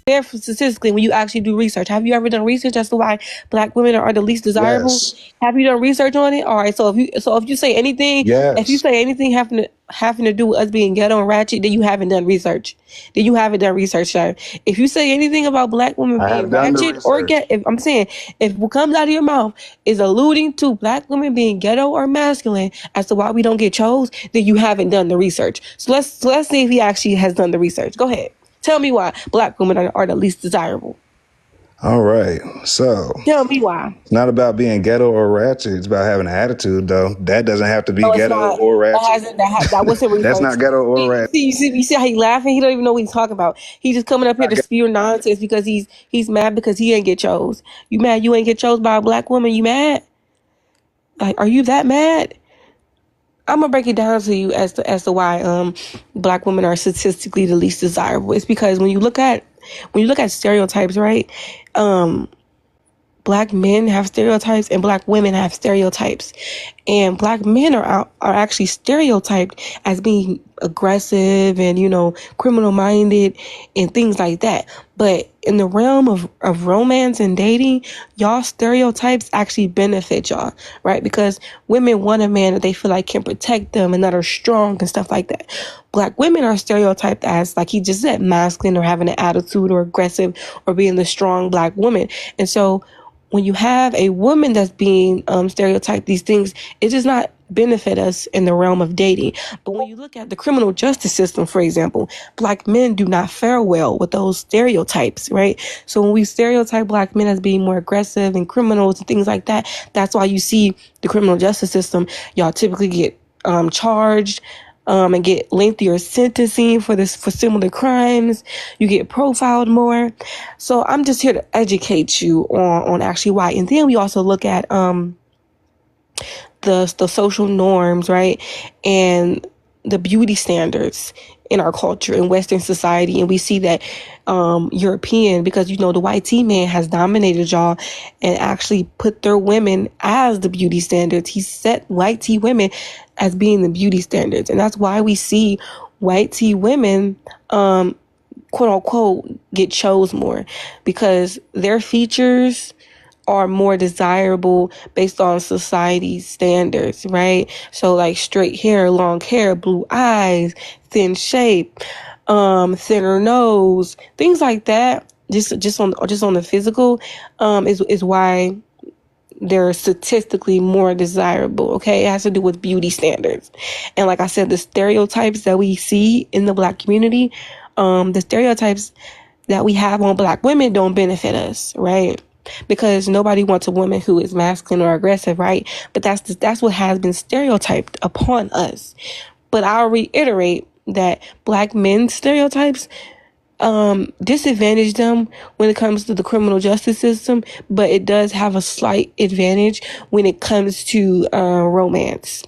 there statistically when you actually do research. Have you ever done research as to why black women are the least desirable? Yes. Have you done research on it? All right. So if you say anything, if you Yes. say anything having to do with us being ghetto and ratchet, then you haven't done research. Then you haven't done research, sir. If you say anything about black women I being have done the ratchet or research. get, if I'm saying if what comes out of your mouth is alluding to black women being ghetto or masculine as to why we don't get chose, then you haven't done the research. So let's see if he actually has done the research. Go ahead. Tell me why black women are the least desirable. All right. So Tell me why. it's not about being ghetto or ratchet. It's about having an attitude, though. That doesn't have to be No, it's ghetto not. or That ratchet. hasn't. That wasn't That's research. not ghetto or ratchet. You see how he laughing? He don't even know what he's talking about. He's just coming up here to spew nonsense because he's mad because he ain't get chose. You mad? You ain't get chose by a black woman? You mad? Like, are you that mad? I'm gonna break it down to you as to why black women are statistically the least desirable. It's because when you look at stereotypes, right? Black men have stereotypes and black women have stereotypes, and black men are actually stereotyped as being aggressive and criminal minded and things like that. But in the realm of romance and dating, y'all stereotypes actually benefit y'all, right? Because women want a man that they feel like can protect them and that are strong and stuff like that. Black women are stereotyped as, like he just said, masculine or having an attitude or aggressive or being the strong black woman. And so when you have a woman that's being stereotyped these things, it does not benefit us in the realm of dating. But when you look at the criminal justice system, for example, black men do not fare well with those stereotypes, right? So when we stereotype black men as being more aggressive and criminals and things like that, that's why you see the criminal justice system, y'all typically get charged and get lengthier sentencing for similar crimes. You get profiled more. So I'm just here to educate you on actually why. And then we also look at the social norms, right? And the beauty standards in our culture in Western society, and we see that European, because the white T man has dominated y'all and actually put their women as the beauty standards. He set white T women as being the beauty standards, and that's why we see white T women quote unquote get chose more, because their features are more desirable based on society's standards, right? So like straight hair, long hair, blue eyes, thin shape, thinner nose, things like that. Just on the physical, is why they're statistically more desirable. Okay, it has to do with beauty standards, and like I said, the stereotypes that we see in the black community, the stereotypes that we have on black women don't benefit us, right? Because nobody wants a woman who is masculine or aggressive, right? But that's what has been stereotyped upon us. But I'll reiterate that black men's stereotypes disadvantage them when it comes to the criminal justice system, but it does have a slight advantage when it comes to romance.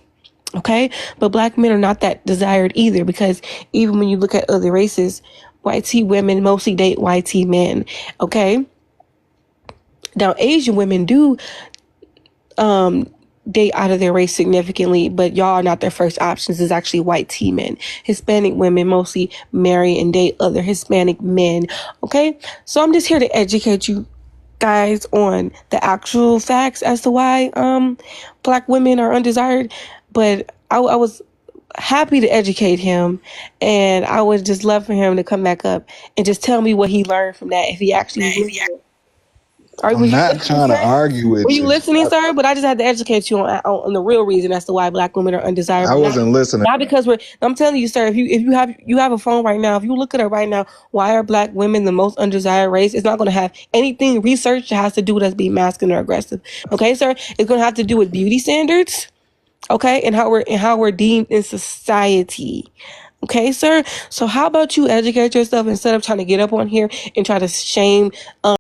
Okay, but black men are not that desired either, because even when you look at other races, white T women mostly date white T men. Okay, now Asian women do date out of their race significantly, but y'all are not their first options. Is actually white T men. Hispanic women mostly marry and date other Hispanic men. Okay, so I'm just here to educate you guys on the actual facts as to why black women are undesired. But I was happy to educate him, and I would just love for him to come back up and just tell me what he learned from that, if he actually was listening. I'm Was you not listening, trying to sir? argue Were with you you. listening, sir? But I just had to educate you on the real reason as to why black women are I undesirable. wasn't listening. Not because we're. I'm telling you, sir. If you have a phone right now, if you look at it right now, why are black women the most undesired race? It's not going to have anything research that has to do with us being masculine or aggressive. Okay, sir. It's going to have to do with beauty standards. Okay, and how we're deemed in society. Okay, sir. So how about you educate yourself instead of trying to get up on here and try to shame a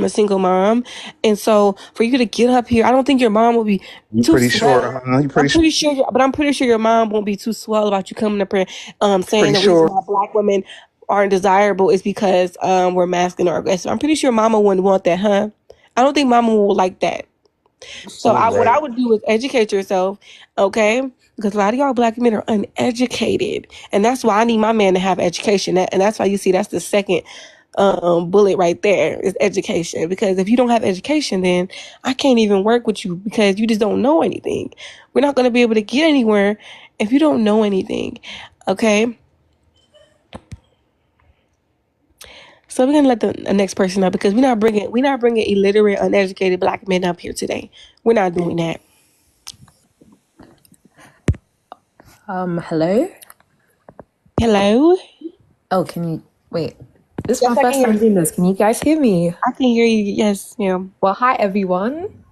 single mom. And so for you to get up here, I don't think your mom will be You too pretty swell. sure? Huh? You I'm pretty sure? pretty sure, but I'm pretty sure your mom won't be too swell about you coming up here saying Pretty the reason sure? why black women aren't desirable is because we're masculine or aggressive. I'm pretty sure mama wouldn't want that, huh? I don't think mama will like that. So Sounds what right. I would do is educate yourself, okay? because a lot of y'all black men are uneducated, and that's why I need my man to have education. And that's why you see that's the second bullet right there is education. Because if you don't have education, then I can't even work with you because you just don't know anything. We're not going to be able to get anywhere if you don't know anything. Okay. So we're gonna let the next person up because we're not bringing illiterate, uneducated black men up here today. We're not doing that. Hello? Hello. Oh, can you wait? This is Yes, my I can first hear time you. doing this. Can you guys hear me? I can hear you. Yes, ma'am. Well, hi everyone.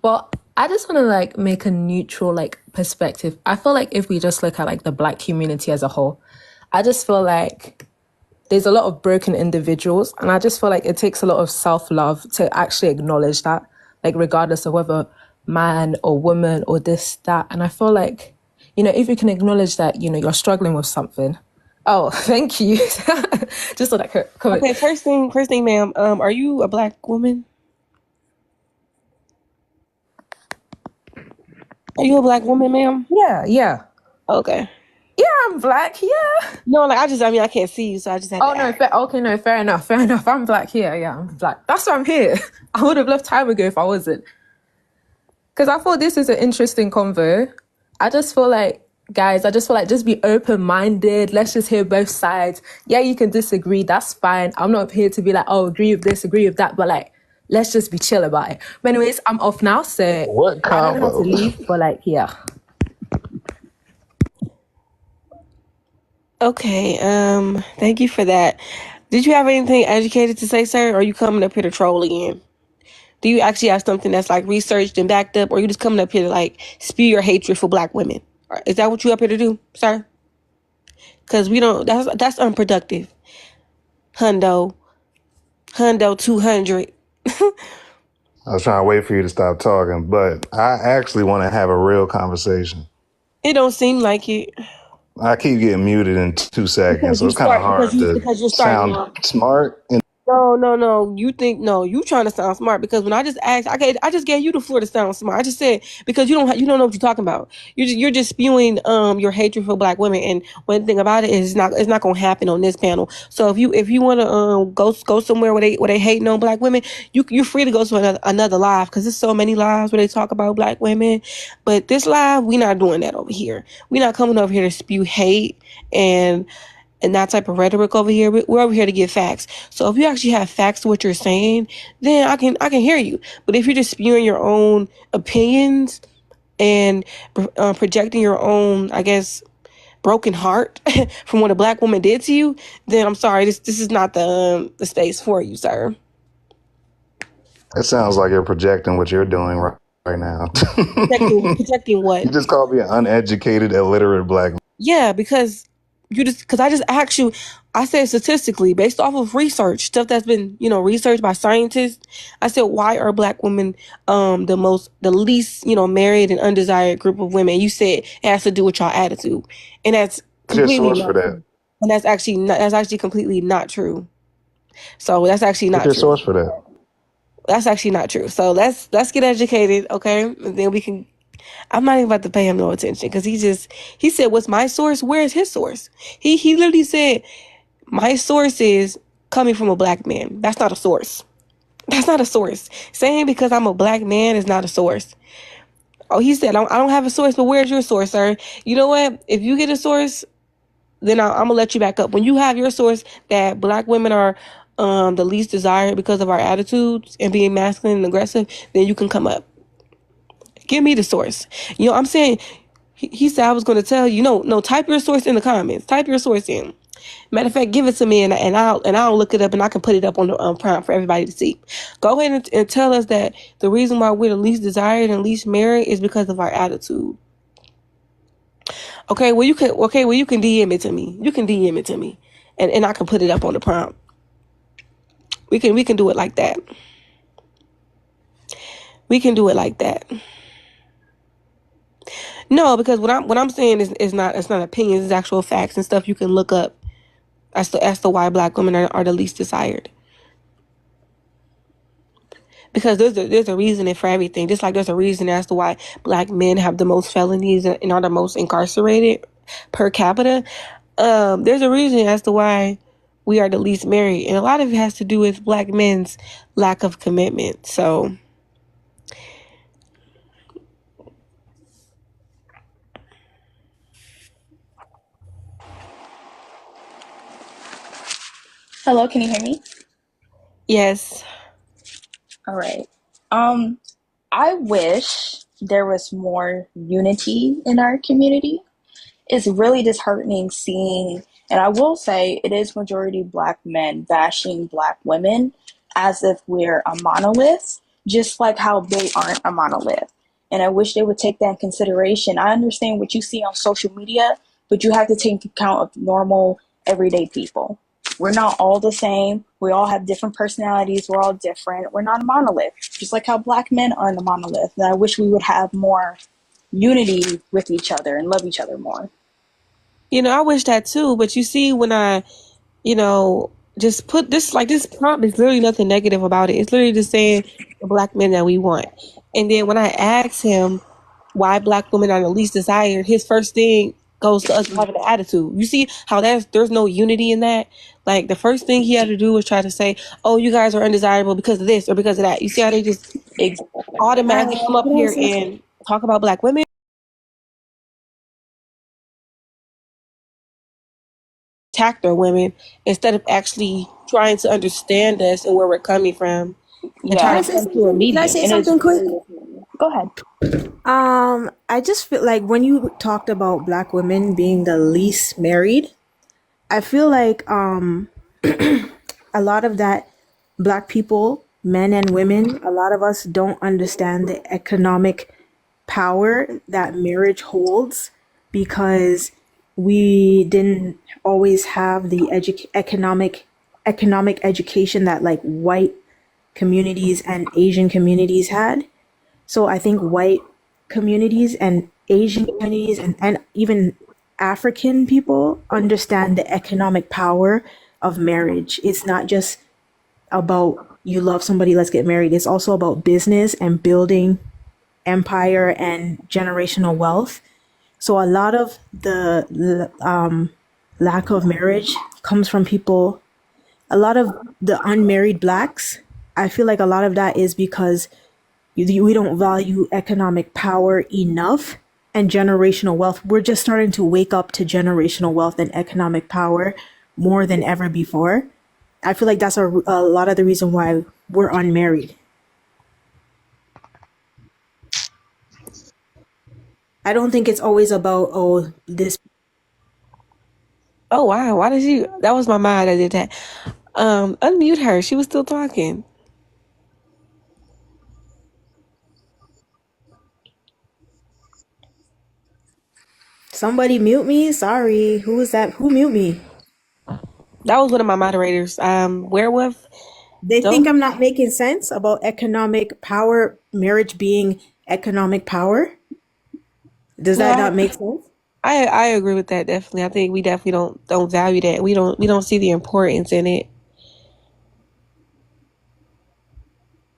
Well, I just want to make a neutral perspective. I feel like if we just look at the black community as a whole, I just feel like there's a lot of broken individuals, and I just feel like it takes a lot of self-love to actually acknowledge that, regardless of whether man or woman or this, that. And I feel like, if you can acknowledge that, you're struggling with something. Oh, thank you. Just so that comment. Okay, first thing, ma'am. Are you a black woman? Are you a black woman, ma'am? Yeah. Okay. Yeah, I'm black. Yeah. No, I can't see you, so I just had Oh to no, ask. okay, no, fair enough. I'm black here. Yeah, I'm black. That's why I'm here. I would have left time ago if I wasn't. Because I thought this is an interesting convo. I just feel like, guys, just be open-minded. Let's just hear both sides. Yeah, you can disagree. That's fine. I'm not here to be like, oh, agree with this, agree with that. But let's just be chill about it. But anyways, I'm off now, so What I don't have to combo? leave. But yeah. Okay. Thank you for that. Did you have anything educated to say, sir? Or are you coming up here to troll again? Do you actually have something that's researched and backed up, or are you just coming up here to spew your hatred for black women? Is that what you up here to do, sir? Because we don't. That's unproductive. Hundo 200. I was trying to wait for you to stop talking, but I actually want to have a real conversation. It don't seem like it. I keep getting muted in 2 seconds, Because so you it's kind of start hard to because you're starting sound off. smart. And No. You trying to sound smart because when I just asked, I just gave you the floor to sound smart. I just said because you don't know what you're talking about. You're just spewing your hatred for black women. And one thing about it is it's not gonna happen on this panel. So if you want to go somewhere where they hating on black women, you're free to go to another live because there's so many lives where they talk about black women. But this live, we not doing that over here. We're not coming over here to spew hate and that type of rhetoric over here. We're over here to get facts. So if you actually have facts to what you're saying, then I can hear you. But if you're just spewing your own opinions and projecting your own, I guess, broken heart from what a black woman did to you, then I'm sorry, this is not the space for you, sir. it sounds like you're projecting what you're doing right now. Projecting what? You just called me an uneducated, illiterate black man. Yeah, because I just asked you, I said statistically, based off of research, stuff that's been, researched by scientists, I said, why are black women the least, married and undesired group of women? You said it has to do with your attitude. And that's What's your completely source for not that? true. And that's actually completely not true. So that's actually What's not your true. source for that? That's actually not true. So let's get educated, okay? And then we can. I'm not even about to pay him no attention because he said, "What's my source? Where is his source?" He literally said, "My source is coming from a black man." That's not a source. That's not a source. Saying because I'm a black man is not a source. Oh, he said, I don't have a source, but where's your source, sir? You know what? If you get a source, then I'm gonna let you back up. When you have your source that black women are the least desired because of our attitudes and being masculine and aggressive, then you can come up. Give me the source. I'm saying he said I was going to tell you. No. Type your source in the comments. Type your source in. Matter of fact, give it to me and I'll look it up and I can put it up on the prompt for everybody to see. Go ahead and tell us that the reason why we're the least desired and least married is because of our attitude. Okay, well you can DM it to me. You can DM it to me, and I can put it up on the prompt. We can do it like that. We can do it like that. No, because what I'm saying is not it's not opinions, it's actual facts and stuff you can look up as to why black women are the least desired. because there's a reason for everything. Just like there's a reason as to why black men have the most felonies and are the most incarcerated per capita. There's a reason as to why we are the least married, and a lot of it has to do with black men's lack of commitment. So Hello, can you hear me? yes. All right. Um, I wish there was more unity in our community. It's really disheartening seeing, and I will say it is majority black men bashing black women as if we're a monolith, just like how they aren't a monolith. And I wish they would take that in consideration. I understand what you see on social media, but you have to take account of normal, everyday people. We're not all the same. We all have different personalities. We're all different. We're not a monolith, just like how black men aren't a monolith. And I wish we would have more unity with each other and love each other more. I wish that too, but you see, when I, just put this, like, this prompt is literally nothing negative about it. It's literally just saying the black men that we want. And then when I ask him why black women are the least desired, his first thing goes to us having an attitude. You see how there's no unity in that? Like, the first thing he had to do was try to say, oh, you guys are undesirable because of this or because of that. You see how they just automatically come up here and talk about black women? Attack their women instead of actually trying to understand us and where we're coming from and Can Yeah. I trying to say come to a something? Can I medium. say And it's something quick? go ahead. I just feel like when you talked about black women being the least married, I feel like a lot of that black people, men and women, a lot of us don't understand the economic power that marriage holds because we didn't always have the economic education that like white communities and Asian communities had. So I think white communities and Asian communities and even African people understand the economic power of marriage. It's not just about you love somebody, let's get married. It's also about business and building empire and generational wealth. So a lot of the lack of marriage comes from people, a lot of the unmarried blacks. I feel like a lot of that is because we don't value economic power enough and generational wealth. We're just starting to wake up to generational wealth and economic power more than ever before. I feel like that's a lot of the reason why we're unmarried. I don't think it's always about, oh, this. Oh wow, why did you? That was my mind that did that. Unmute her. She was still talking. Somebody mute me. Sorry. Who is that? Who mute me? That was one of my moderators. Werewolf. They think Don't. I'm not making sense about economic power, marriage being economic power. Does No, that not make sense? I agree with that definitely. I think we definitely don't value that. We don't see the importance in it.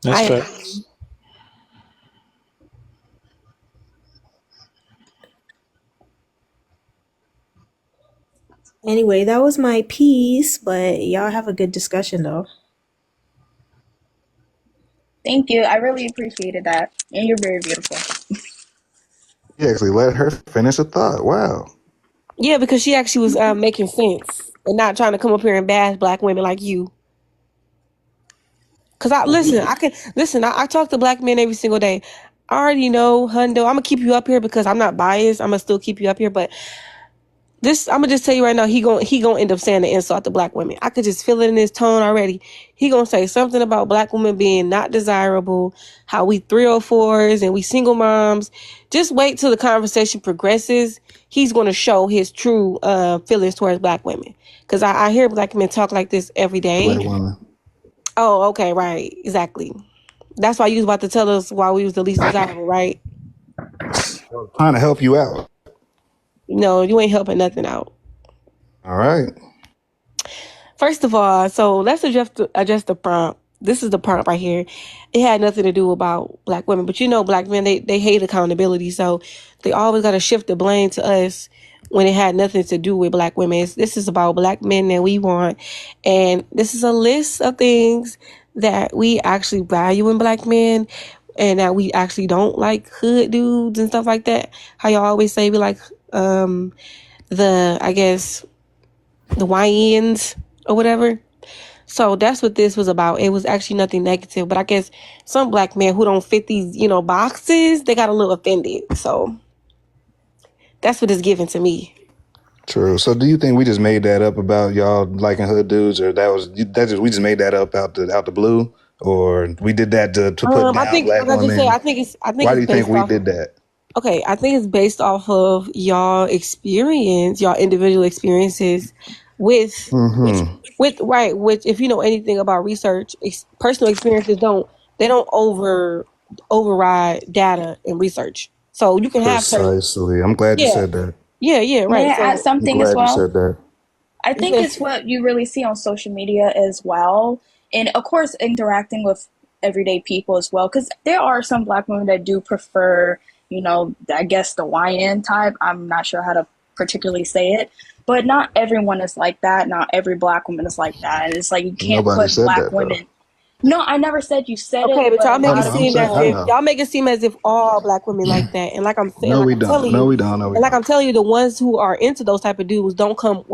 That's I facts. Anyway, that was my piece, but y'all have a good discussion though. Thank you. I really appreciated that. And you're very beautiful. You actually let her finish a thought. Wow. Yeah, because she actually was making sense and not trying to come up here and bash black women like you. Cause I talk to black men every single day. I already know, Hundo. I'm gonna keep you up here because I'm not biased. I'm gonna still keep you up here, but this I'm gonna just tell you right now, he gonna end up saying the insult to black women. I could just feel it in his tone already. He gonna say something about black women being not desirable, how we 304s and we single moms. Just wait till the conversation progresses. He's gonna show his true feelings towards black women. Cause I hear black men talk like this every day. Black woman. Oh, okay, right, exactly. That's why you was about to tell us why we was the least desirable, right? Trying to help you out. No, you ain't helping nothing out. All right. First of all, so let's adjust the prompt. this is the part right here. It had nothing to do about black women, but black men, they hate accountability, so they always got to shift the blame to us when it had nothing to do with black women. This is about black men that we want, and this is a list of things that we actually value in black men, and that we actually don't like hood dudes and stuff like that. How y'all always say we like I guess the YNs or whatever. So that's what this was about. It was actually nothing negative, but I guess some black men who don't fit these, boxes, they got a little offended. So that's what it's given to me. True. So do you think we just made that up about y'all liking hood dudes, or we just made that up out the blue, or we did that to put I down think, black like I just said, women? I think Why do it's you think based we off. did that? Okay, I think it's based off of y'all experience, y'all individual experiences with Mm-hmm. which if you know anything about research, personal experiences don't override data and research. So you can have Precisely. I'm glad you yeah, said that. yeah, May right. I add So I'm something as glad you well? said that. I you think said, it's what you really see on social media as well. And of course, interacting with everyday people as well. Because there are some black women that do prefer, I guess the YN type. I'm not sure how to particularly say it. But not everyone is like that. Not every black woman is like that. And it's like you can't Nobody put said black that though. women. No, I never said you said okay, it, but but y'all a make I it lot know. of I'm seem saying. as I people. if know. y'all make it seem as if all black women like that. And like I'm saying, No, like we I'm don't. telling No, you, we don't. No, we and like don't. I'm telling you, the ones who are into those type of dudes don't come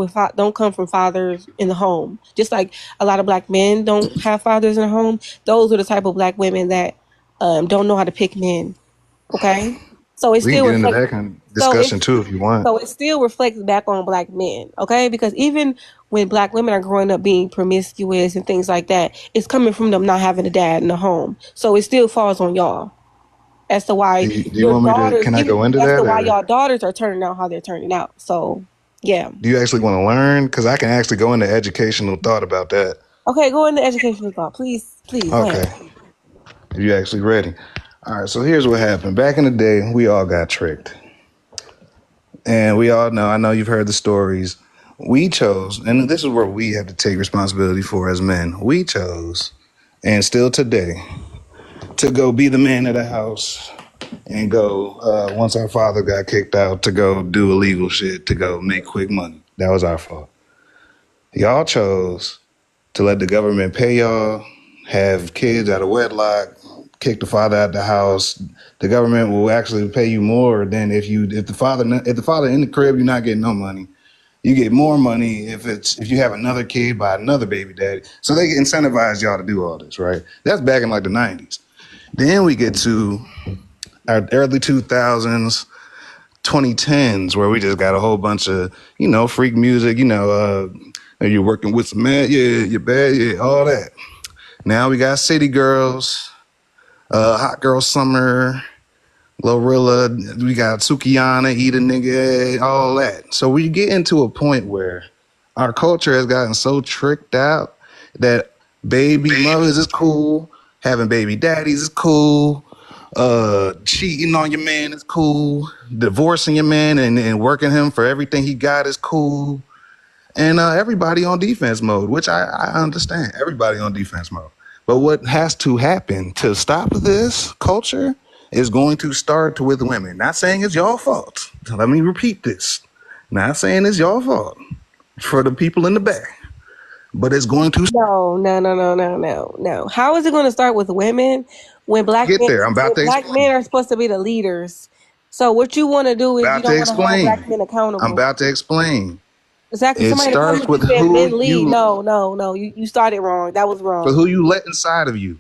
from fathers in the home. Just like a lot of black men don't have fathers in the home. Those are the type of black women that don't know how to pick men. Okay, so it We can still get into reflects. that kind of So discussion it's too if you want. so it still reflects back on black men, okay? Because even when black women are growing up being promiscuous and things like that, it's coming from them not having a dad in the home. So it still falls on y'all as to why Do you your want me to? daughters, Can I even go into as to that, why or y'all daughters are turning out how they're turning out. So yeah. do you actually want to learn? Because I can actually go into educational thought about that. Okay, go into educational thought. Please, go ahead. Okay, if you're actually ready. All right. So here's what happened. Back in the day, we all got tricked, and we all know. I know you've heard the stories. We chose, and this is where we have to take responsibility for as men. We chose, and still today, to go be the man of the house and go once our father got kicked out to go do illegal shit to go make quick money. That was our fault. Y'all chose to let the government pay y'all, have kids out of wedlock, kick the father out the house. The government will actually pay you more than if the father in the crib, you're not getting no money. You get more money if you have another kid by another baby daddy. So they incentivize y'all to do all this, right? That's back in like the 90s. Then we get to our early 2000s, 2010s, where we just got a whole bunch of, freak music, you're working with some man, yeah, you're bad, yeah, all that. Now we got City Girls, Hot Girl Summer, Glorilla, we got Sukiyana, Eat a Nigga, all that. So we get into a point where our culture has gotten so tricked out that baby mothers is cool, having baby daddies is cool, cheating on your man is cool, divorcing your man and working him for everything he got is cool. And everybody on defense mode, which I understand. Everybody on defense mode. But what has to happen to stop this culture is going to start with women. Not saying it's your fault. Let me repeat this. Not saying it's your fault for the people in the back. But it's going to No. How is it going to start with women when get there. I'm about to black men explain. are supposed to be the leaders? So what you want to do is you About don't to want to hold black explain. men I'm accountable. about to explain. Exactly. It Somebody in the starts comments with you said who men lead. you No. You started wrong. That was for wrong. who you let inside of you.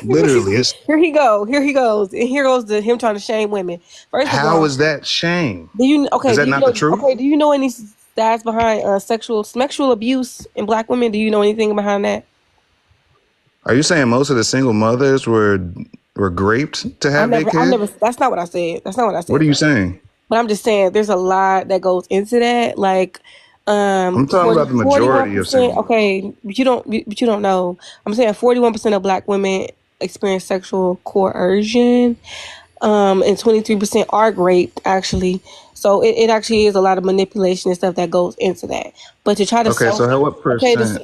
Literally, it's Here he go. Here he goes. And here goes him trying to shame women. First of how all, is that shame? do you Is okay? that not the truth? Do you know any stats behind sexual abuse in black women? Do you know anything behind that? Are you saying most of the single mothers were raped to have their I kid? never. That's not what I said. That's not what I What are said, you bro. saying? But I'm just saying, there's a lot that goes into that. Like, I'm talking about the 41 majority of single percent. mothers. Okay, but you don't know. I'm saying 41% of black women experience sexual coercion. And 23% are raped actually. So it actually is a lot of manipulation and stuff that goes into that. But to try to Okay, so what okay, percent?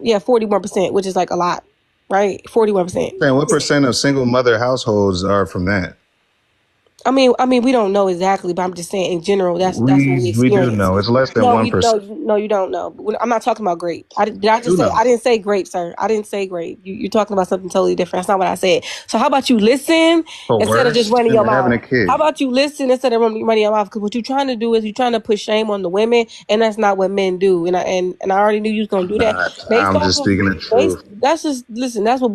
yeah, 41%, which is like a lot. right? 41%. And what percent of single mother households are from that? I mean, we don't know exactly, but I'm just saying in general, that's what we We do experience. know it's less than No, 1%. no, you don't know. I'm not talking about grape. Did I Do just say? know. I didn't say grape, sir. I didn't say grape. You're talking about something totally different. That's not what I said. So how about you listen For instead of just worse, running your than having mouth? a How kid. about you listen instead of running your mouth? Because what you're trying to do is you're trying to put shame on the women, and that's not what men do. And I already knew you was gonna do that Not. based I'm off just of speaking the truth. that's just listen. That's what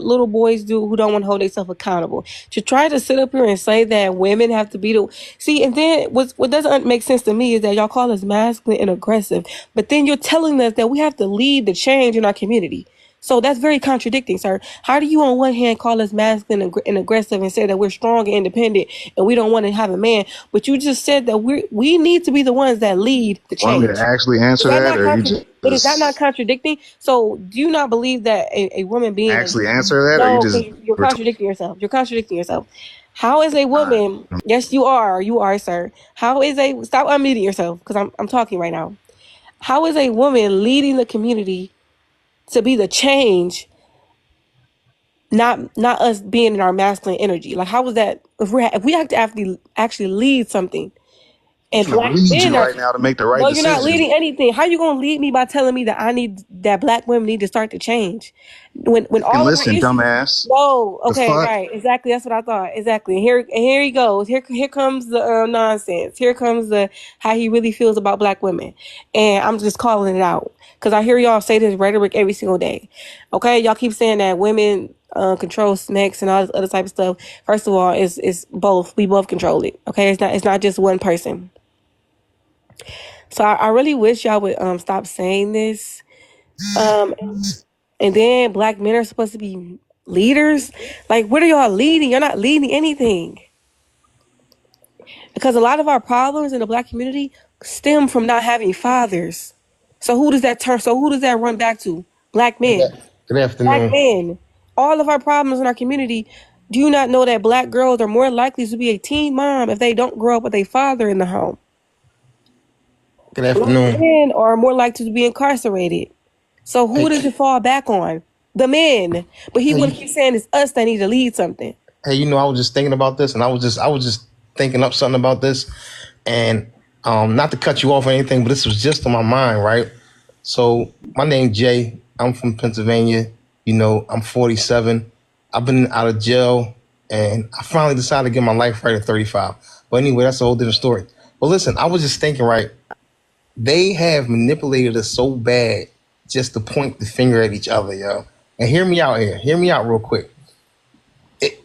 little boys do who don't want to hold themselves accountable. To try to sit up here and say that women have to be the see, and then what doesn't make sense to me is that y'all call us masculine and aggressive, but then you're telling us that we have to lead the change in our community. So that's very contradicting, sir. How do you on one hand call us masculine and aggressive and say that we're strong and independent and we don't want to have a man, but you just said that we need to be the ones that lead the Want me to change? actually Is answer that that, not or you but is that not just contradicting? So do you not believe that a woman being actually answer that, or you no, just because you're contradicting yourself. You're contradicting yourself. How is a woman? Yes, you are. You are, sir. How is a stop unmuting yourself because I'm talking right now. How is a woman leading the community to be the change, not us being in our masculine energy? Like how is that if we have to actually lead something I'm and trying to black lead men you are right now to make the right no, you're not decision. leading anything. How you gonna lead me by telling me that I need that black women need to start to change when And all of our listen, issues dumbass. no, The okay, fuck? right, exactly. That's what I thought. Exactly. Here he goes. Here comes the nonsense. Here comes the how he really feels about black women, and I'm just calling it out because I hear y'all say this rhetoric every single day. Okay, y'all keep saying that women control sex and all this other type of stuff. First of all, it's both. We both control it. Okay, it's not just one person. So I really wish y'all would stop saying this. Um, and then black men are supposed to be leaders. Like, what are y'all leading? You're not leading anything. Because a lot of our problems in the black community stem from not having fathers. So who does that turn? So who does that run back to? Black men. Good Black afternoon. men. All of our problems in our community. Do you not know that black girls are more likely to be a teen mom if they don't grow up with a father in the home? Good Black afternoon. men are more likely to be incarcerated. So who Hey, does it fall back on? The men. But he hey, want to keep saying it's us that need to lead something. hey, I was just thinking about this, and I was just thinking up something about this, and not to cut you off or anything, but this was just on my mind, right? So my name's Jay. I'm from Pennsylvania. I'm 47. I've been out of jail, and I finally decided to get my life right at 35. But anyway, that's a whole different story. But listen, I was just thinking, right? They have manipulated us so bad just to point the finger at each other, yo. And hear me out here. Hear me out real quick. It,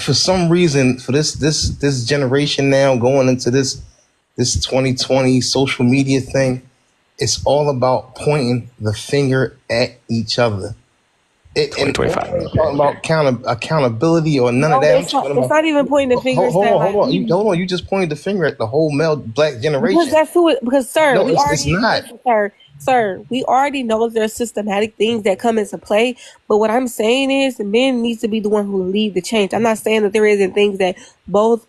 for some reason, for this generation now going into this 2020 social media thing, it's all about pointing the finger at each other. And we're not even talking about accountability or none of No, that. I'm it's talking not. It's about not even pointing the fingers hold that on, hold like on. Hold on. You just pointed the finger at the whole male black because generation. that's who it. Because sir, No, we it's already not. listen, sir. We already know there's systematic things that come into play. But what I'm saying is, men needs to be the one who lead the change. I'm not saying that there isn't things that both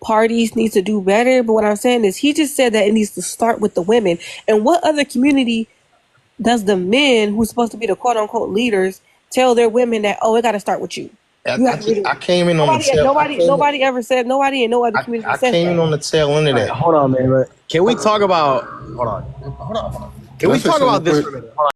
parties need to do better. But what I'm saying is, he just said that it needs to start with the women. And what other community does the men who's supposed to be the quote unquote leaders tell their women that it got to start with you? You have to lead it. I came in on the Nobody, tail. nobody ever said. Nobody in no other community I says came in that. on the tail end of All right, that. hold on, man. Can we talk about? Hold on. Can Can I we say talk something about this real for a quick? minute? Hold on.